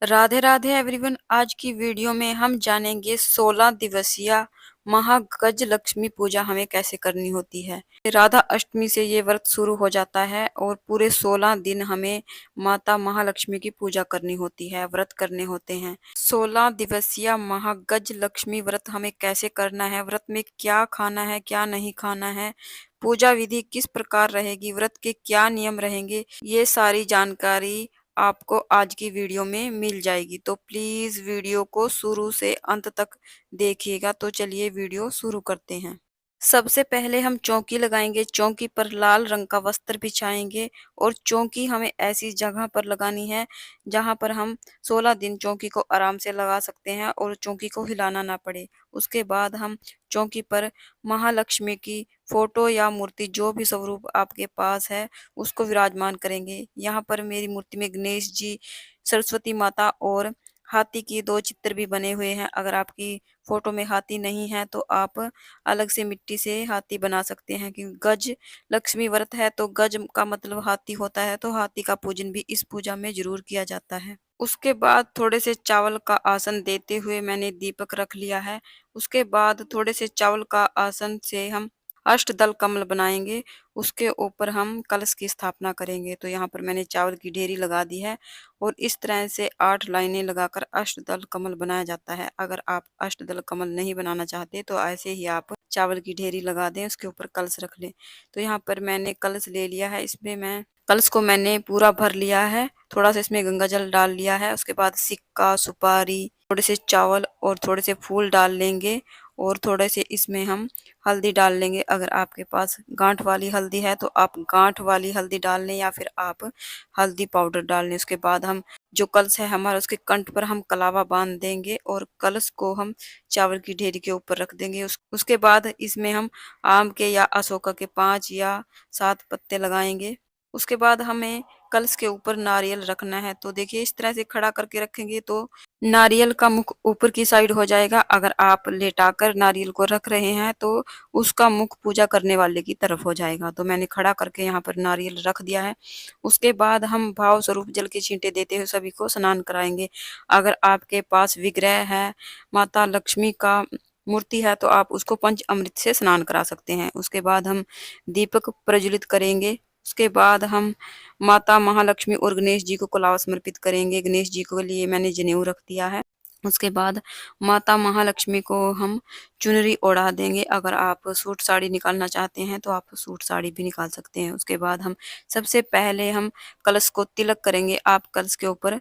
Radhe Radhe everyone. आज की video में हम जानेंगे 16 दिवसीय महागज लक्ष्मी पूजा हमें कैसे करनी होती है। राधा अष्टमी से ये व्रत शुरू हो जाता है और पूरे 16 दिन हमें माता महालक्ष्मी की पूजा करनी होती है, व्रत करने होते हैं। 16 दिवसीय महागज लक्ष्मी व्रत हमें कैसे करना है, व्रत में क्या खाना है क्या नहीं खाना है, पूजा विधि किस प्रकार रहेगी, व्रत के क्या नियम रहेंगे, ये सारी जानकारी आपको आज की वीडियो में मिल जाएगी। तो प्लीज वीडियो को शुरू से अंत तक देखिएगा। तो चलिए वीडियो शुरू करते हैं। सबसे पहले हम चौकी लगाएंगे। चौकी पर लाल रंग का वस्त्र बिछाएंगे और चौकी हमें ऐसी जगह पर लगानी है जहां पर हम 16 दिन चौकी को आराम से लगा सकते हैं और चौकी को हिलाना ना पड़े। उसके बाद हम चौकी पर महालक्ष्मी की फोटो या मूर्ति, जो भी स्वरूप आपके पास है, उसको विराजमान करेंगे। यहाँ पर मेरी मूर्ति में गणेश जी, सरस्वती माता और हाथी की 2 चित्र भी बने हुए हैं। अगर आपकी फोटो में हाथी नहीं है तो आप अलग से मिट्टी से हाथी बना सकते हैं, क्योंकि गज लक्ष्मी व्रत है तो गज का मतलब हाथी होता है, तो हाथी का पूजन भी इस पूजा में जरूर किया जाता है। उसके बाद थोड़े से चावल का आसन देते हुए मैंने दीपक रख लिया है। उसके बाद थोड़े से चावल का आसन से हम अष्टदल कमल बनाएंगे। उसके ऊपर हम कलश की स्थापना करेंगे। तो यहाँ पर मैंने चावल की ढेरी लगा दी है और इस तरह से 8 लाइनें लगाकर अष्टदल कमल बनाया जाता है। अगर आप अष्टदल कमल नहीं बनाना चाहते तो ऐसे ही आप चावल की ढेरी लगा दें, उसके ऊपर कलश रख लें। तो यहाँ पर मैंने कलश ले लिया है। इसमें मैं कलश को मैंने पूरा भर लिया है। थोड़ा सा इसमें गंगा जल डाल लिया है। उसके बाद सिक्का, सुपारी, थोड़े से चावल और थोड़े से फूल डाल लेंगे और थोड़े से इसमें हम हल्दी डाल लेंगे। अगर आपके पास गांठ वाली हल्दी है तो आप गांठ वाली हल्दी डाल लें या फिर आप हल्दी पाउडर डाल लें। उसके बाद हम जो कलश है हमारा, उसके कंठ पर हम कलावा बांध देंगे और कलश को हम चावल की ढेरी के ऊपर रख देंगे। उसके बाद इसमें हम आम के या अशोका के 5 या 7 पत्ते लगाएंगे। उसके बाद हमें कलश के ऊपर नारियल रखना है। तो देखिए, इस तरह से खड़ा करके रखेंगे तो नारियल का मुख ऊपर की साइड हो जाएगा। अगर आप लेटाकर नारियल को रख रहे हैं तो उसका मुख पूजा करने वाले की तरफ हो जाएगा। तो मैंने खड़ा करके यहाँ पर नारियल रख दिया है। उसके बाद हम भाव स्वरूप जल के छींटे देते हुए सभी को स्नान कराएंगे। अगर आपके पास विग्रह है, माता लक्ष्मी का मूर्ति है, तो आप उसको पंच अमृत से स्नान करा सकते हैं। उसके बाद हम दीपक प्रज्वलित करेंगे। उसके बाद हम माता महालक्ष्मी और गणेश जी को कलावा समर्पित करेंगे। गणेश जी के लिए मैंने जनेऊ रख दिया है। उसके बाद माता महालक्ष्मी को हम चुनरी ओढ़ा देंगे। अगर आप सूट साड़ी निकालना चाहते हैं तो आप सूट साड़ी भी निकाल सकते हैं। उसके बाद हम सबसे पहले हम कलश को तिलक करेंगे। आप कलश के ऊपर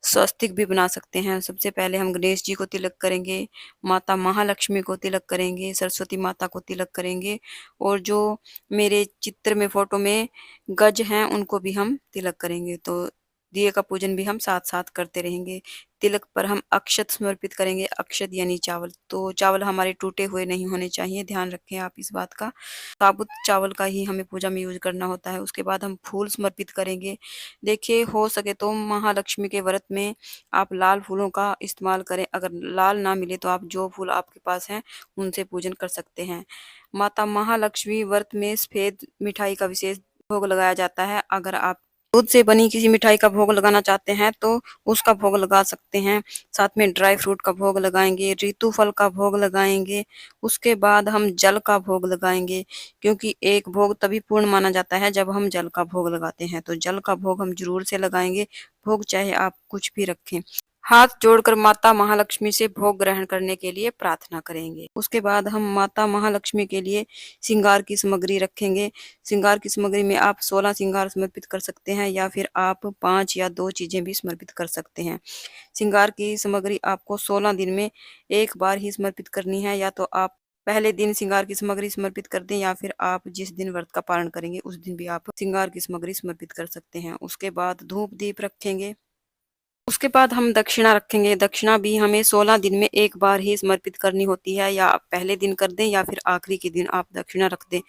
स्वस्तिक भी बना सकते हैं। सबसे पहले हम गणेश जी को तिलक करेंगे, माता महालक्ष्मी को तिलक करेंगे, सरस्वती माता को तिलक करेंगे और जो मेरे चित्र में फोटो में गज हैं उनको भी हम तिलक करेंगे। तो दिए का पूजन भी हम साथ साथ करते रहेंगे। तिलक पर हम अक्षत समर्पित करेंगे। अक्षत यानी चावल। तो चावल हमारे टूटे हुए नहीं होने चाहिए, ध्यान रखें आप इस बात का। साबुत चावल का ही हमें पूजा में यूज करना होता है। उसके बाद हम फूल समर्पित करेंगे। देखिए, हो सके तो महालक्ष्मी के व्रत में आप लाल फूलों का इस्तेमाल करें। अगर लाल ना मिले तो आप जो फूल आपके पास हैं उनसे पूजन कर सकते हैं। माता महालक्ष्मी व्रत में सफेद मिठाई का विशेष भोग लगाया जाता है। अगर आप दूध से बनी किसी मिठाई का भोग लगाना चाहते हैं तो उसका भोग लगा सकते हैं। साथ में ड्राई फ्रूट का भोग लगाएंगे, ऋतु फल का भोग लगाएंगे। उसके बाद हम जल का भोग लगाएंगे, क्योंकि एक भोग तभी पूर्ण माना जाता है जब हम जल का भोग लगाते हैं। तो जल का भोग हम जरूर से लगाएंगे। भोग चाहे आप कुछ भी रखें। हाथ जोड़कर माता महालक्ष्मी से भोग ग्रहण करने के लिए प्रार्थना करेंगे। उसके बाद हम माता महालक्ष्मी के लिए श्रृंगार की सामग्री रखेंगे। श्रृंगार की सामग्री में आप 16 श्रृंगार समर्पित कर सकते हैं या फिर आप 5 या 2 चीजें भी समर्पित कर सकते हैं। श्रृंगार की सामग्री आपको 16 दिन में एक बार ही समर्पित करनी है। या तो आप पहले दिन श्रृंगार की सामग्री समर्पित कर दें या फिर आप जिस दिन व्रत का पालन करेंगे उस दिन भी आप श्रृंगार की सामग्री समर्पित कर सकते हैं। उसके बाद धूप दीप रखेंगे। उसके बाद हम दक्षिणा रखेंगे। दक्षिणा भी हमें 16 दिन में एक बार ही समर्पित करनी होती है। या आप पहले दिन कर दें या फिर आखिरी के दिन आप दक्षिणा रख दें।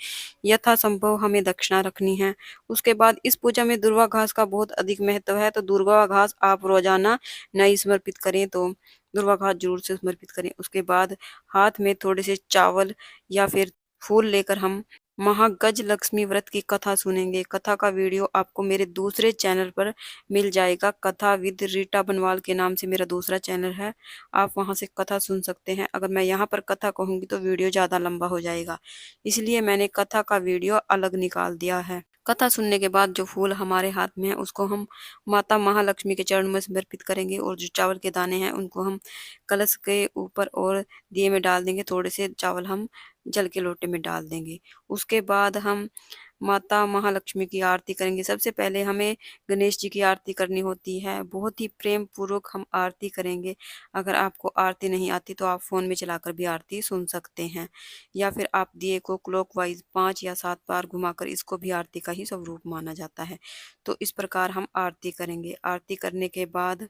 यथासंभव हमें दक्षिणा रखनी है। उसके बाद इस पूजा में दुर्वा घास का बहुत अधिक महत्व है। तो दुर्वा घास आप रोजाना नहीं समर्पित करें तो दुर्वा घास जरूर से समर्पित करें। उसके बाद हाथ में थोड़े से चावल या फिर फूल लेकर हम महागज लक्ष्मी व्रत की कथा सुनेंगे। कथा का वीडियो आपको मेरे दूसरे चैनल पर मिल जाएगा। कथा विद रीटा बनवाल के नाम से मेरा दूसरा चैनल है, आप वहां से कथा सुन सकते हैं। अगर मैं यहाँ पर कथा कहूंगी तो वीडियो ज़्यादा लंबा हो जाएगा, इसलिए मैंने कथा का वीडियो अलग निकाल दिया है। कथा सुनने के बाद जो फूल हमारे हाथ में है उसको हम माता महालक्ष्मी के चरण में समर्पित करेंगे, और जो चावल के दाने हैं उनको हम कलश के ऊपर और दिए में डाल देंगे। थोड़े से चावल हम जल के लोटे में डाल देंगे। उसके बाद हम माता महालक्ष्मी की आरती करेंगे। सबसे पहले हमें गणेश जी की आरती करनी होती है। बहुत ही प्रेम पूर्वक हम आरती करेंगे। अगर आपको आरती नहीं आती तो आप फ़ोन में चलाकर भी आरती सुन सकते हैं, या फिर आप दिए को क्लॉकवाइज 5 या 7 बार घुमाकर, इसको भी आरती का ही स्वरूप माना जाता है। तो इस प्रकार हम आरती करेंगे। आरती करने के बाद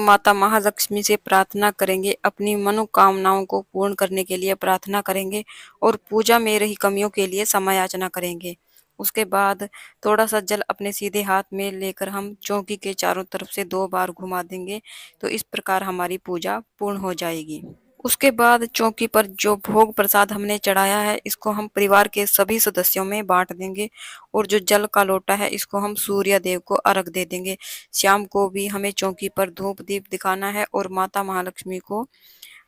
माता महालक्ष्मी से प्रार्थना करेंगे। अपनी मनोकामनाओं को पूर्ण करने के लिए प्रार्थना करेंगे और पूजा में रही कमियों के लिए समय याचना करेंगे। उसके बाद थोड़ा सा जल अपने सीधे हाथ में लेकर हम चौकी के चारों तरफ से 2 बार घुमा देंगे। तो इस प्रकार हमारी पूजा पूर्ण हो जाएगी। उसके बाद चौकी पर जो भोग प्रसाद हमने चढ़ाया है इसको हम परिवार के सभी सदस्यों में बांट देंगे, और जो जल का लोटा है इसको हम सूर्य देव को अर्घ दे देंगे। शाम को भी हमें चौकी पर धूप दीप दिखाना है और माता महालक्ष्मी को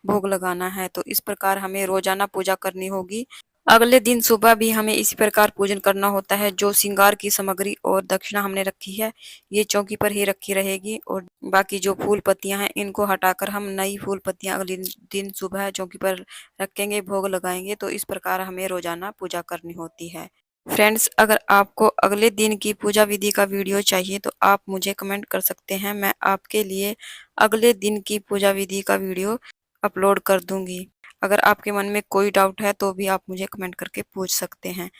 भोग लगाना है। तो इस प्रकार हमें रोजाना पूजा करनी होगी। अगले दिन सुबह भी हमें इसी प्रकार पूजन करना होता है। जो श्रृंगार की सामग्री और दक्षिणा हमने रखी है ये चौकी पर ही रखी रहेगी, और बाकी जो फूल पत्तियां हैं इनको हटाकर हम नई फूल पत्तियां अगले दिन सुबह चौकी पर रखेंगे, भोग लगाएंगे। तो इस प्रकार हमें रोजाना पूजा करनी होती है। फ्रेंड्स, अगर आपको अगले दिन की पूजा विधि का वीडियो चाहिए तो आप मुझे कमेंट कर सकते हैं। मैं आपके लिए अगले दिन की पूजा विधि का वीडियो अपलोड कर दूंगी। अगर आपके मन में कोई डाउट है तो भी आप मुझे कमेंट करके पूछ सकते हैं।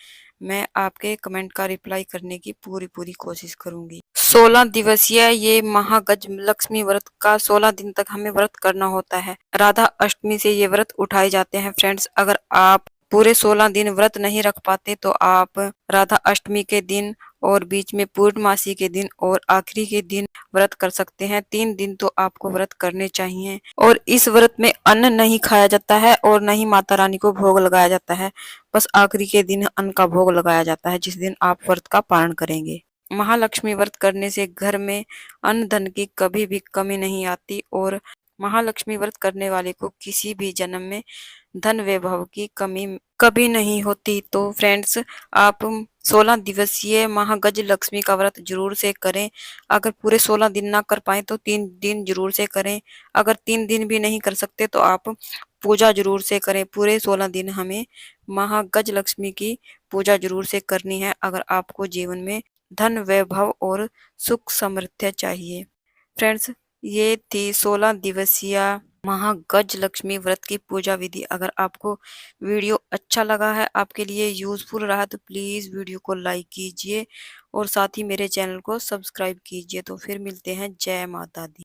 मैं आपके कमेंट का रिप्लाई करने की पूरी कोशिश करूंगी। 16 दिवसीय ये महागज लक्ष्मी व्रत का 16 दिन तक हमें व्रत करना होता है। राधा अष्टमी से ये व्रत उठाए जाते हैं। फ्रेंड्स, अगर आप पूरे 16 दिन व्रत नहीं रख पाते तो आप राधा अष्टमी के दिन और बीच में पूर्णमासी के दिन और आखिरी के दिन व्रत कर सकते हैं। 3 दिन तो आपको व्रत करने चाहिए। और इस व्रत में अन्न नहीं खाया जाता है और न ही माता रानी को भोग लगाया जाता है। बस आखिरी के दिन अन्न का भोग लगाया जाता है, जिस दिन आप व्रत का पालन करेंगे। महालक्ष्मी व्रत करने से घर में अन्न धन की कभी भी कमी नहीं आती, और महालक्ष्मी व्रत करने वाले को किसी भी जन्म में धन वैभव की कमी कभी नहीं होती। तो फ्रेंड्स, आप 16 दिवसीय महागज लक्ष्मी का व्रत जरूर से करें। अगर पूरे 16 दिन ना कर पाए तो 3 दिन जरूर से करें। अगर 3 दिन भी नहीं कर सकते तो आप पूजा जरूर से करें। पूरे 16 दिन हमें महागज लक्ष्मी की पूजा जरूर से करनी है, अगर आपको जीवन में धन वैभव और सुख समृद्धि चाहिए। फ्रेंड्स, ये थी 16 दिवसीय महागज लक्ष्मी व्रत की पूजा विधि। अगर आपको वीडियो अच्छा लगा है, आपके लिए यूजफुल रहा, तो प्लीज वीडियो को लाइक कीजिए और साथ ही मेरे चैनल को सब्सक्राइब कीजिए। तो फिर मिलते हैं। जय माता दी।